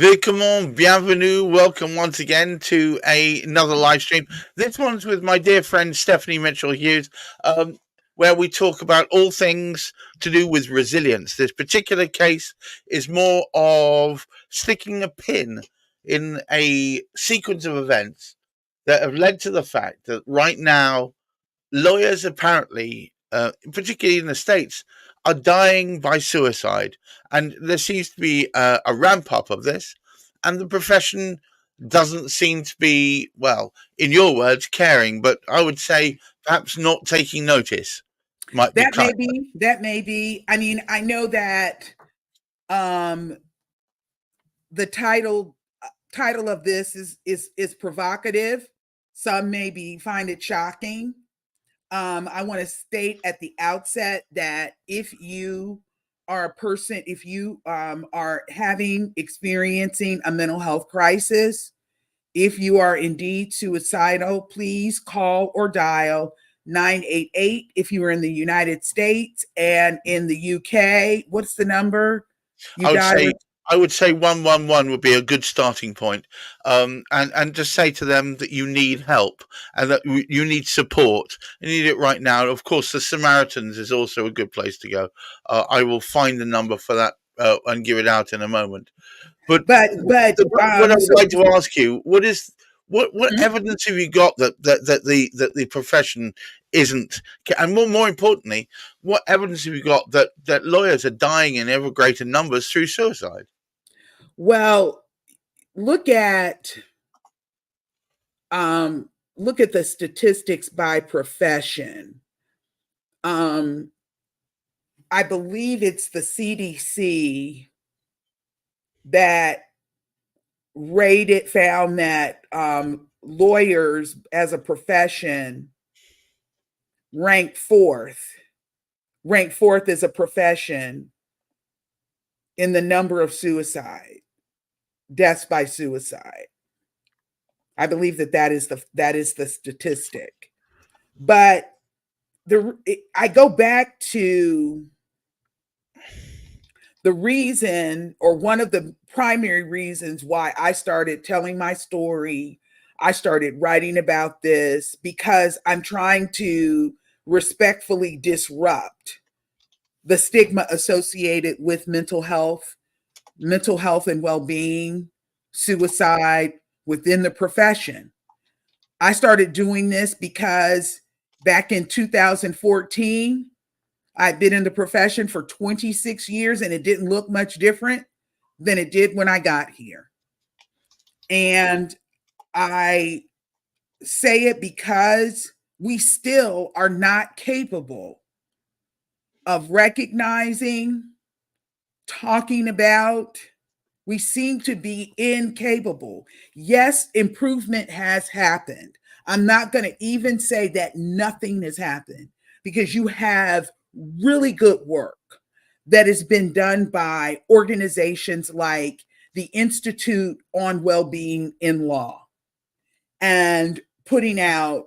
Comment, bienvenue, welcome once again to another live stream. This one's with my dear friend Stephanie Mitchell Hughes, where we talk about all things to do with resilience. This particular case is more of sticking a pin in a sequence of events that have led to the fact that right now lawyers apparently, particularly in the States, are dying by suicide. And there seems to be a ramp up of this, and the profession doesn't seem to be, well, in your words, caring, but I would say perhaps not taking notice might be That kind. may be. That may be. I mean, I know that um, the title of this is provocative. Some maybe find it shocking. I want to state at the outset that if you are a person, if you are experiencing a mental health crisis, if you are indeed suicidal, please call or dial 988 if you are in the United States, and in the UK, what's the number? You I would dial say it. I would say 111 would be a good starting point, and just say to them that you need help and that you need support. You need it right now. Of course, the Samaritans is also a good place to go. I will find the number for that and give it out in a moment. But But what I would so like to ask you, what evidence have you got that the profession isn't, and more importantly, what evidence have you got that lawyers are dying in ever greater numbers through suicide? well, look at um look at the statistics by profession. Um I believe it's the CDC that found that lawyers as a profession rank fourth, rank fourth as a profession in the number of deaths by suicide. I believe that is the statistic. But I go back to the reason, or one of the primary reasons why I started telling my story. I started writing about this because I'm trying to respectfully disrupt the stigma associated with mental health and well-being, suicide within the profession. I started doing this because back in 2014, I'd been in the profession for 26 years and it didn't look much different than it did when I got here. And I say it because we still are not capable of recognizing, talking about. We seem to be incapable. Yes, improvement has happened. I'm not going to even say that nothing has happened, because you have really good work that has been done by organizations like the Institute on Wellbeing in Law, and putting out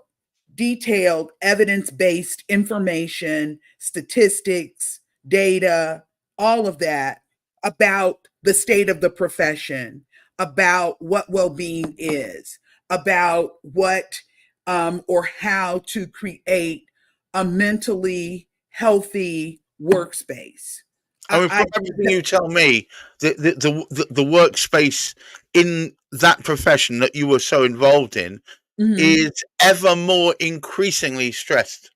detailed evidence-based information, statistics, data, all of that about the state of the profession, about what well-being is, about what or how to create a mentally healthy workspace. I mean, from everything you tell me, the workspace in that profession that you were so involved in Mhm. is ever more increasingly stressed.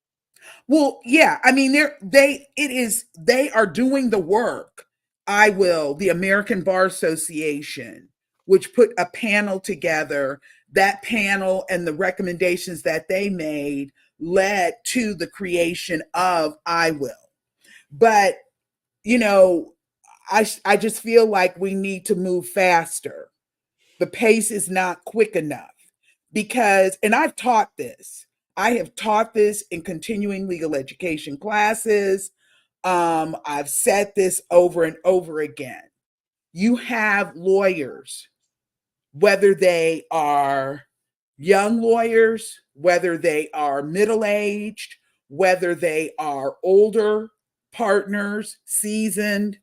Well, yeah, I mean, they are doing the work. The American Bar Association, which put a panel together. That panel and the recommendations that they made led to the creation of I Will. But, you know, I just feel like we need to move faster. The pace is not quick enough, because, and I have taught this in continuing legal education classes. I've said this over and over again. You have lawyers, whether they are young lawyers, whether they are middle aged, whether they are older partners, seasoned,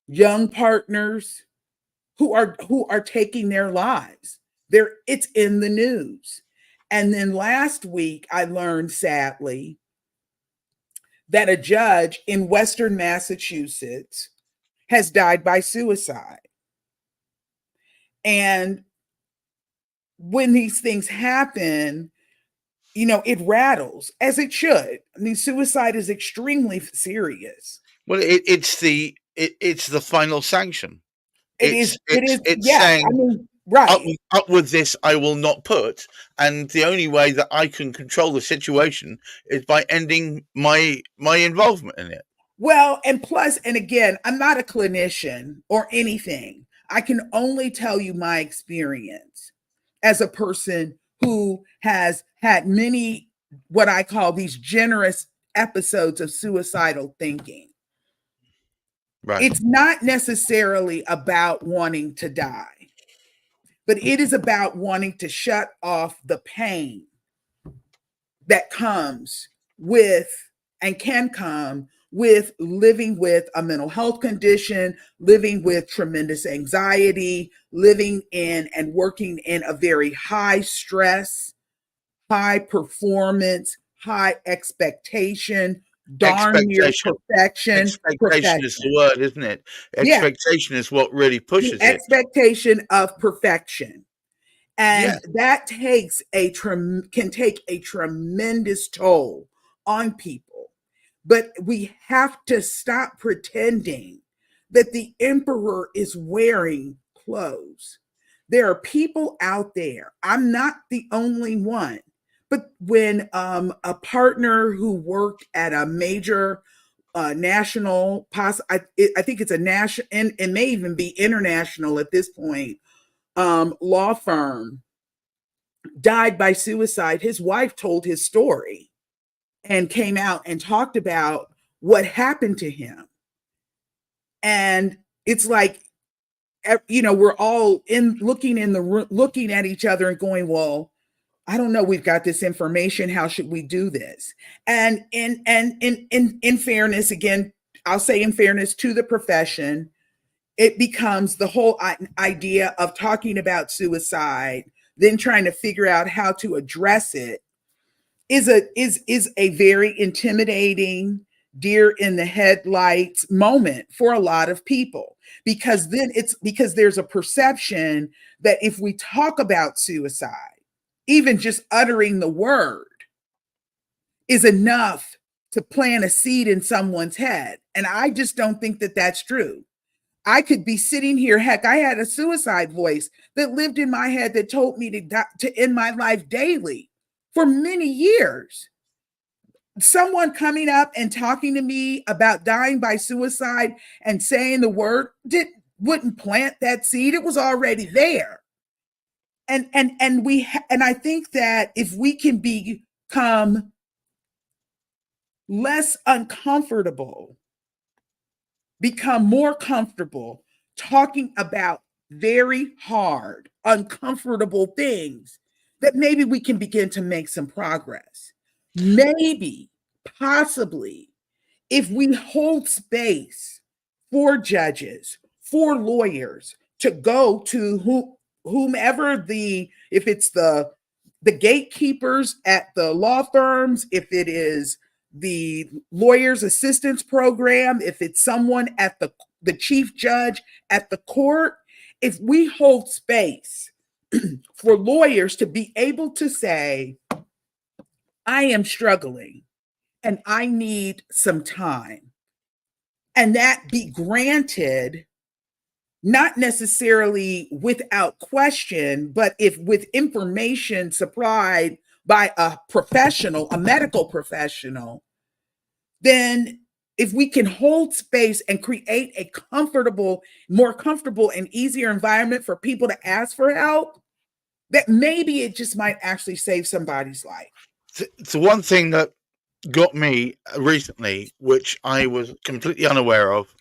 young partners, who are taking their lives. It's in the news. And then last week I learned, sadly, that a judge in Western Massachusetts has died by suicide. And when these things happen, it rattles, as it should. I mean, suicide is extremely serious. Well, it's the final sanction. It is, It's yeah. I saying mean, right. up with this I will not put, and the only way that I can control the situation is by ending my involvement in it. Well, and plus, and again, I'm not a clinician or anything. I can only tell you my experience as a person who has had many, what I call these generous episodes of suicidal thinking. Right. It's not necessarily about wanting to die, but it is about wanting to shut off the pain that comes with and can come with living with a mental health condition, living with tremendous anxiety, living in and working in a very high stress, high performance, high expectation, darn near Expectation. perfection Expectation is the profession. word, isn't it? Yeah, Expectation is what really the pushes it. expectation of perfection. Yeah. And that can take a tremendous toll on people. But we have to stop pretending that the emperor is wearing clothes. There are people out there. I'm not the only one. But when a partner who worked at a major national, I think it's a national, and it may even be international at this point, law firm died by suicide, his wife told his story and came out and talked about what happened to him. And it's like, we're all looking in the room, looking at each other and going, well, I don't know, we've got this information, how should we do this? And in fairness, again, I'll say in fairness to the profession, it becomes the whole idea of talking about suicide, then trying to figure out how to address it is a very intimidating, deer in the headlights moment for a lot of people, because there's a perception that if we talk about suicide, even just uttering the word is enough to plant a seed in someone's head. And I just don't think that that's true. I could be sitting here. Heck, I had a suicide voice that lived in my head that told me to end my life daily for many years. Someone coming up and talking to me about dying by suicide and saying the word wouldn't plant that seed. It was already there. And I think that if we can become less uncomfortable, become more comfortable talking about very hard, uncomfortable things, that maybe we can begin to make some progress. Maybe, possibly, if we hold space for judges, for lawyers to go to whomever if it's the gatekeepers at the law firms, if it is the lawyers assistance program, if it's someone at the chief judge at the court, if we hold space for lawyers to be able to say, I am struggling and I need some time, and that be granted, not necessarily without question, but if with information supplied by a professional, a medical professional, then if we can hold space and create a more comfortable and easier environment for people to ask for help, that maybe it just might actually save somebody's life. The one thing that got me recently, which I was completely unaware of,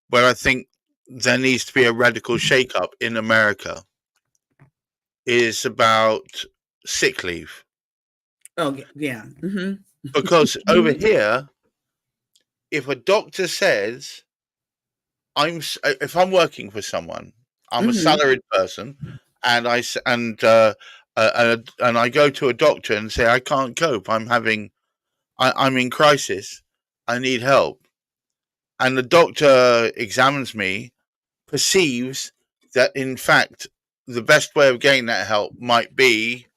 where I think there needs to be a radical shake-up in America, is about sick leave. Oh, yeah. Mm-hmm. Because over here, if a doctor says, if I'm working for someone, I'm a Mm-hmm. salaried person, and and I go to a doctor and say I can't cope. I'm in crisis. I need help. And the doctor examines me, perceives that in fact the best way of getting that help might be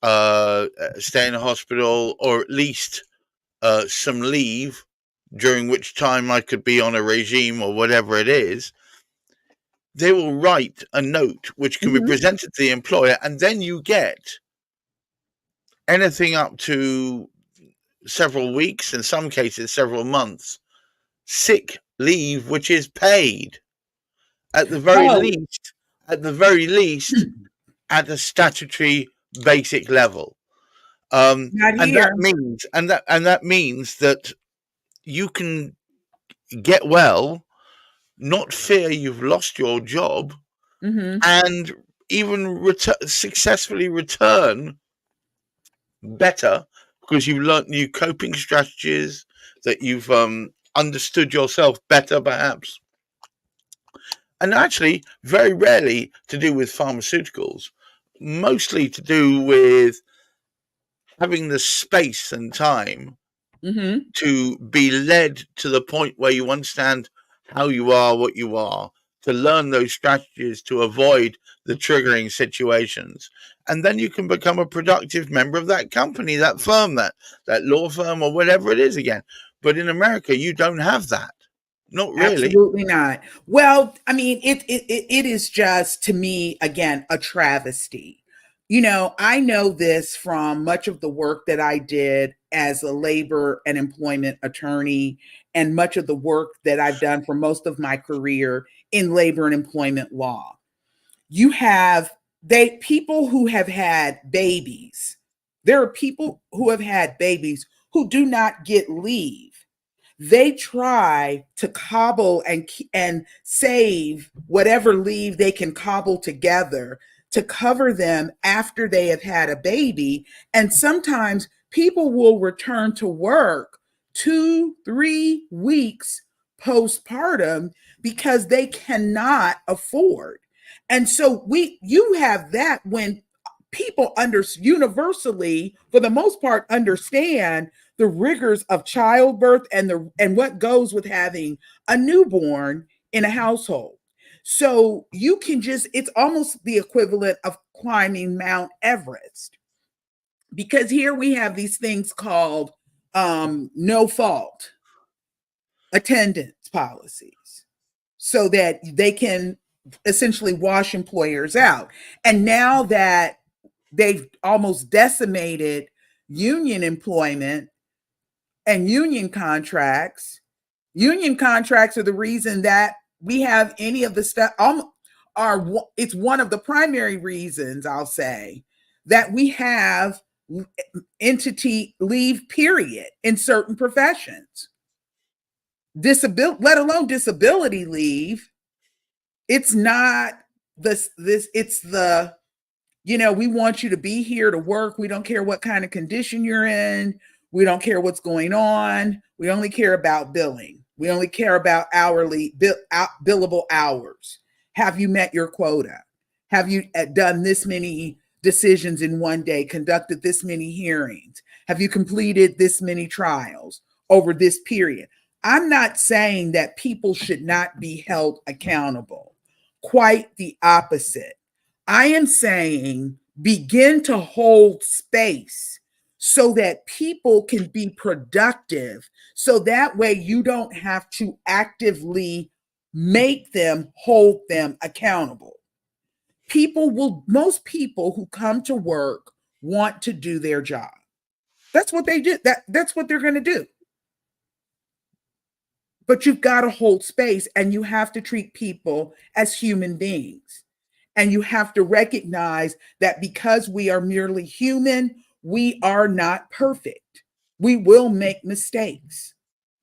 stay in a hospital, or at least some leave, during which time I could be on a regime or whatever it is. They will write a note which can be Mm-hmm. presented to the employer, and then you get anything up to several weeks, in some cases several months, sick leave, which is paid at the very Oh, least, at the very least, at a statutory basic level. not And that here. means that means that you can get well, not fear you've lost your job, Mm-hmm. and even successfully return better, because you've learnt new coping strategies, that you've understood yourself better, perhaps. And actually, very rarely to do with pharmaceuticals, mostly to do with having the space and time Mm-hmm. to be led to the point where you understand how you are, what you are, to learn those strategies to avoid the triggering situations. And then you can become a productive member of that company, that firm, that law firm, or whatever it is again. But in America, you don't have that. Not really. Absolutely not. Well, I mean, it is just, to me, again, a travesty. I know this from much of the work that I did as a labor and employment attorney, and much of the work that I've done for most of my career in labor and employment law. You have people who have had babies. There are people who have had babies who do not get leave. They try to cobble and save whatever leave they can cobble together to cover them after they have had a baby. And sometimes people will return to work 2-3 weeks postpartum because they cannot afford. And so you have that when people universally, for the most part, understand the rigors of childbirth and what goes with having a newborn in a household. So you can just, it's almost the equivalent of climbing Mount Everest, because here we have these things called no fault attendance policies, so that they can essentially wash employers out. And now that they've almost decimated union employment and union contracts are the reason that we have any of the stuff. It's one of the primary reasons, I'll say, that we have entity leave period in certain professions. Disability, let alone disability leave. It's not this it's the, we want you to be here to work. We don't care what kind of condition you're in. We don't care what's going on. We only care about billing. We only care about billable hours. Have you met your quota? Have you done this many decisions in one day, conducted this many hearings? Have you completed this many trials over this period? I'm not saying that people should not be held accountable. Quite the opposite. I am saying begin to hold space so that people can be productive, so that way you don't have to actively make them hold them accountable. Most people who come to work want to do their job. That's what they do. That's what they're going to do. But you've got to hold space, and you have to treat people as human beings. And you have to recognize that because we are merely human, we are not perfect. We will make mistakes,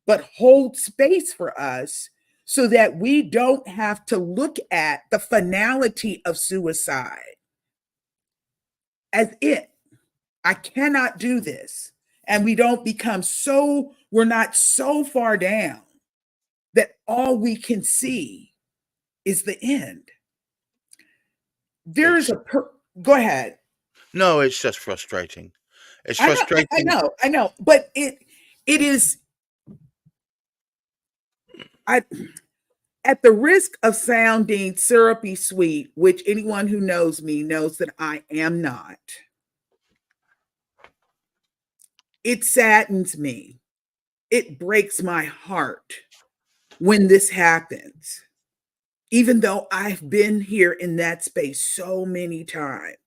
but hold space for us so that we don't have to look at the finality of suicide as it. I cannot do this. And we're not so far down that all we can see is the end. there is It's a go ahead. no, it's just frustrating. It's I know, frustrating. I know, but it is. I At the risk of sounding syrupy sweet, which anyone who knows me knows that I am not. It saddens me. It breaks my heart when this happens. Even though I've been here in that space so many times,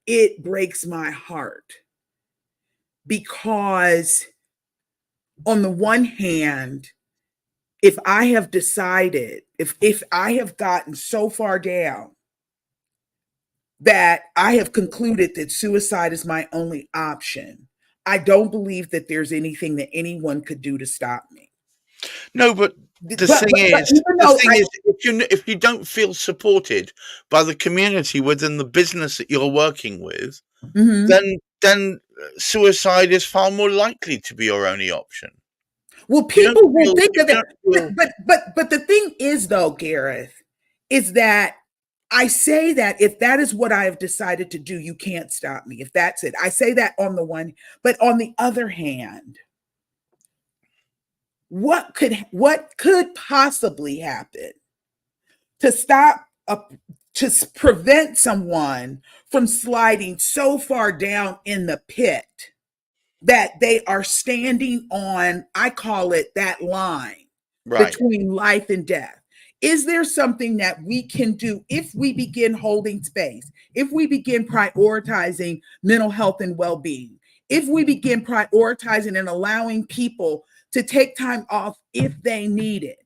it breaks my heart because, on the one hand, if I have decided, if I have gotten so far down that I have concluded that suicide is my only option, I don't believe that there's anything that anyone could do to stop me. No, but But even though if you don't feel supported by the community within the business that you're working with, Mhm. then suicide is far more likely to be your only option. Well, If you don't people will feel, think if of you that. don't feel, But the thing is, though, Gareth, is that I say that if that is what I have decided to do, you can't stop me. If that's it, I say that on the one, but on the other hand, what could possibly happen to stop a to prevent someone from sliding so far down in the pit that they are standing on, I call it that line right? between life and death? Is there something that we can do if we begin holding space, if we begin prioritizing mental health and well-being, if we begin prioritizing and allowing people to take time off if they need it?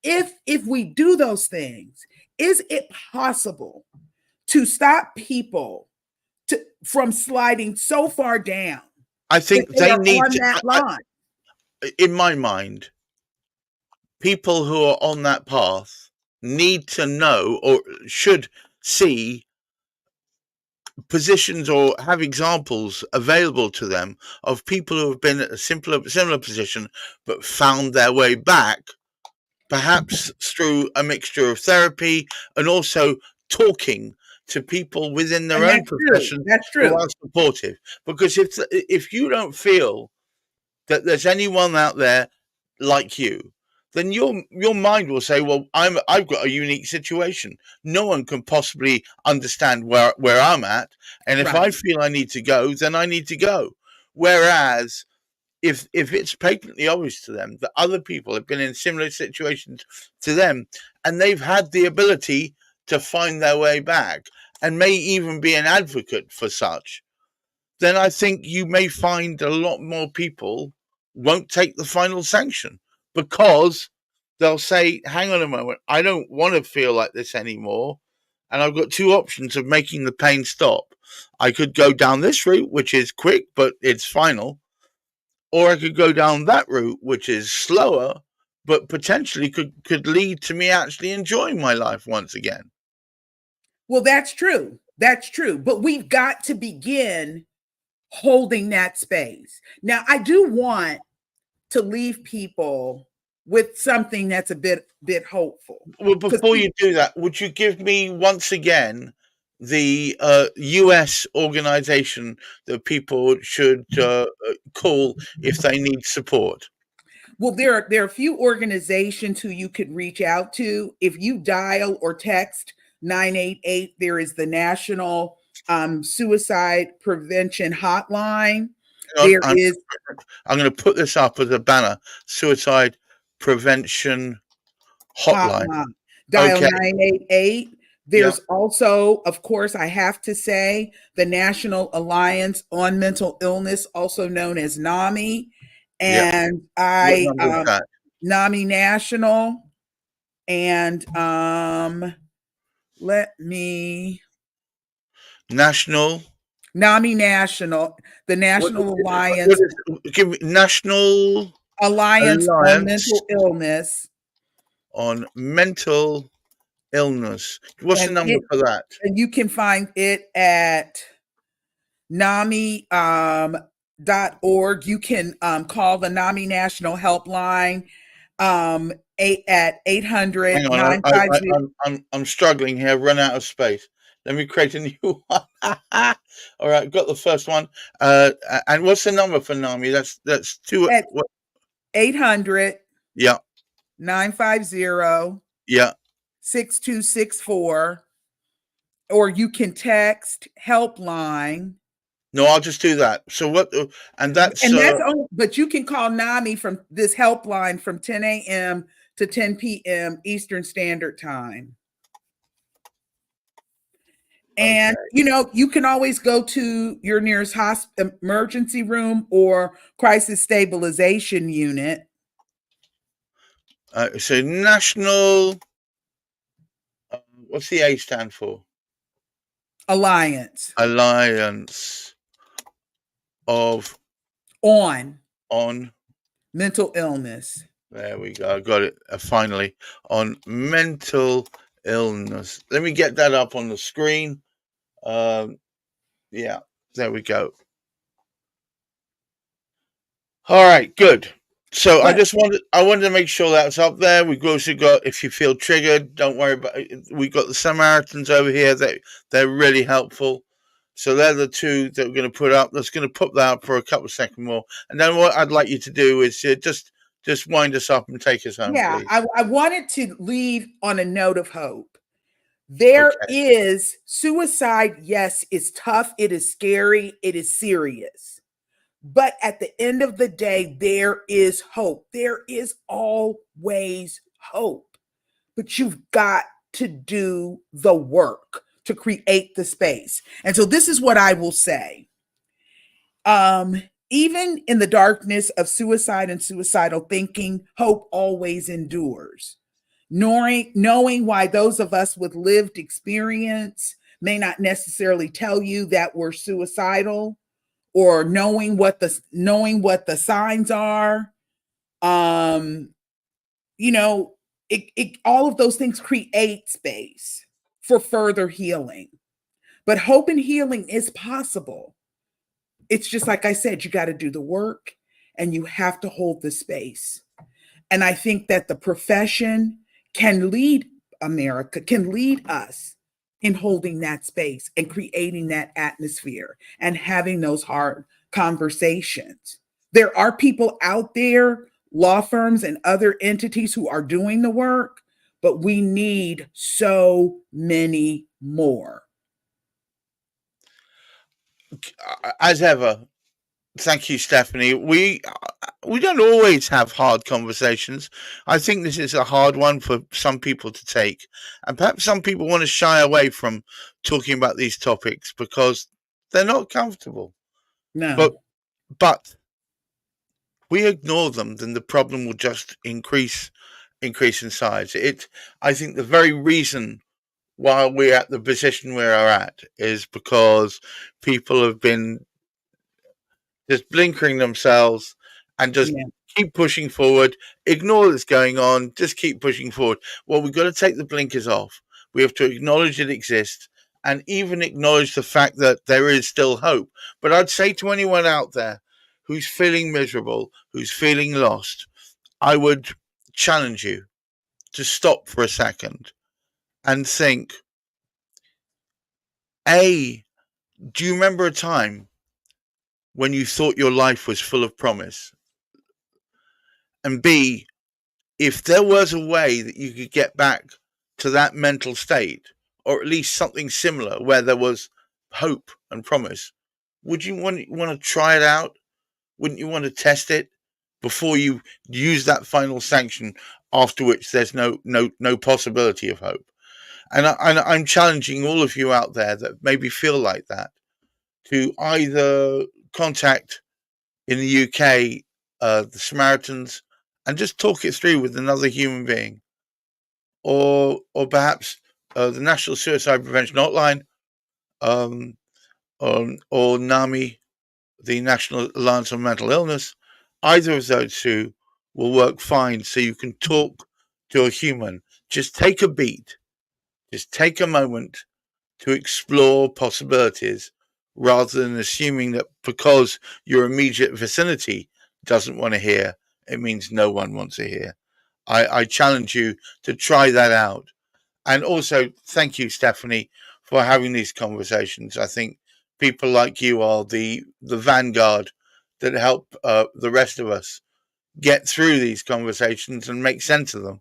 If we do those things, is it possible to stop people from sliding so far down I that think they they are need on to. that line? In my mind, people who are on that path need to know or should see positions or have examples available to them of people who have been at a similar position but found their way back, perhaps through a mixture of therapy and also talking to people within their And own that's true. profession That's who true. are supportive. Because if you don't feel that there's anyone out there like you, then your mind will say, "Well, I've got a unique situation. No one can possibly understand where I'm at, and if I Right. feel I need to go, then I need to go." Whereas if it's patently obvious to them that other people have been in similar situations to them, and they've had the ability to find their way back, and may even be an advocate for such, then I think you may find a lot more people won't take the final sanction because they'll say, hang on a moment, I don't want to feel like this anymore. And I've got two options of making the pain stop. I could go down this route, which is quick, but it's final, or I could go down that route, which is slower, but potentially could lead to me actually enjoying my life once again. Well, that's true. That's true. But we've got to begin holding that space. Now, I do want to leave people with something that's a bit hopeful. Well, Because before you do that, would you give me once again the US organization that people should call if they need support? well, there are a few organizations who you could reach out to. If you dial or text 988, there is the National Suicide Prevention Hotline. Hang There on, is I'm going to put this up as a banner: suicide prevention hotline. hotline. Dial Okay, 988. yeah, There's also, of course, I have to say, the National Alliance on Mental Illness, also known as NAMI. yeah. And What number is that? NAMI National. And let me National. NAMI National, the National What Alliance is? Give me National Alliance on Alliance Mental Illness. on Mental Illness. What's the And number it for that? and you can find it at NAMI .org. You can call the NAMI National Helpline at 800 Hang on, I'm struggling here. Run out of space. Let me create a new one. All right, got the first one. And what's the number for Nami? That's two. At What? 800 Yeah, 950 yeah. 6264, or you can text helpline. No, I'll just do that. So what? And that's And that's only, but you can call NAMI from this helpline from 10 a.m. to 10 p.m. Eastern Standard Time. And, okay. you know, you can always go to your nearest emergency room or crisis stabilization unit. So National. What's the A stand for? Alliance Alliance of on on. mental illness. There we go. I got it finally on mental illness. Let me get that up on the screen. Yeah, there we go. All right, good. So But I wanted to make sure that's up there. We've also got, if you feel triggered, don't worry about it. We've got the Samaritans over here. They're really helpful. So they're the two that we're going to put up. That's going to put that up for a couple of seconds more. And then what I'd like you to do is just wind us up and take us home, yeah, please. I wanted to leave on a note of hope. There Okay. is suicide. Yes, it's tough. It is scary. It is serious. But at the end of the day, there is hope. There is always hope. But you've got to do the work to create the space. And so this is what I will say. Even in the darkness of suicide and suicidal thinking, hope always endures. Knowing why those of us with lived experience may not necessarily tell you that we're suicidal, or knowing what the signs are, you know, it all of those things create space for further healing. But hope and healing is possible. It's just like I said, you got to do the work and you have to hold the space. And I think that the profession can lead America, can lead us in holding that space and creating that atmosphere and having those hard conversations. There are people out there, law firms and other entities, who are doing the work, but we need so many more. As ever, thank you, Stephanie. We don't always have hard conversations. I think this is a hard one for some people to take, and perhaps some people want to shy away from talking about these topics because they're not comfortable. No. But we ignore them, then the problem will just increase in size. I think the very reason why we're at the position we are at is because people have been just blinkering themselves and just keep pushing forward, ignore what's going on, just keep pushing forward. Well, we've got to take the blinkers off. We have to acknowledge it exists and even acknowledge the fact that there is still hope. But I'd say to anyone out there who's feeling miserable, who's feeling lost, I would challenge you to stop for a second and think, A, do you remember a time when you thought your life was full of promise? And B, if there was a way that you could get back to that mental state, or at least something similar where there was hope and promise, would you want to try it out? Wouldn't you want to test it before you use that final sanction, after which there's no possibility of hope? And I'm challenging all of you out there that maybe feel like that to either contact, in the UK, the Samaritans, and just talk it through with another human being, or perhaps the National Suicide Prevention Hotline, um, or NAMI, the National Alliance on Mental Illness. Either of those two will work fine, so you can talk to a human. Just take a beat, just take a moment to explore possibilities, rather than assuming that because your immediate vicinity doesn't want to hear, it means no one wants to hear. I challenge you to try that out. And also, thank you, Stephanie, for having these conversations. I think people like you are the vanguard that help the rest of us get through these conversations and make sense of them.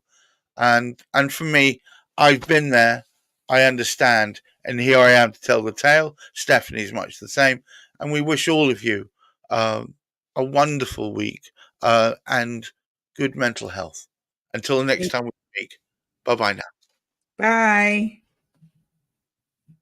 And for me, I've been there. I understand, and here I am to tell the tale. Stephanie's much the same, and we wish all of you a wonderful week and good mental health. Until the next time we speak, bye bye now. Bye.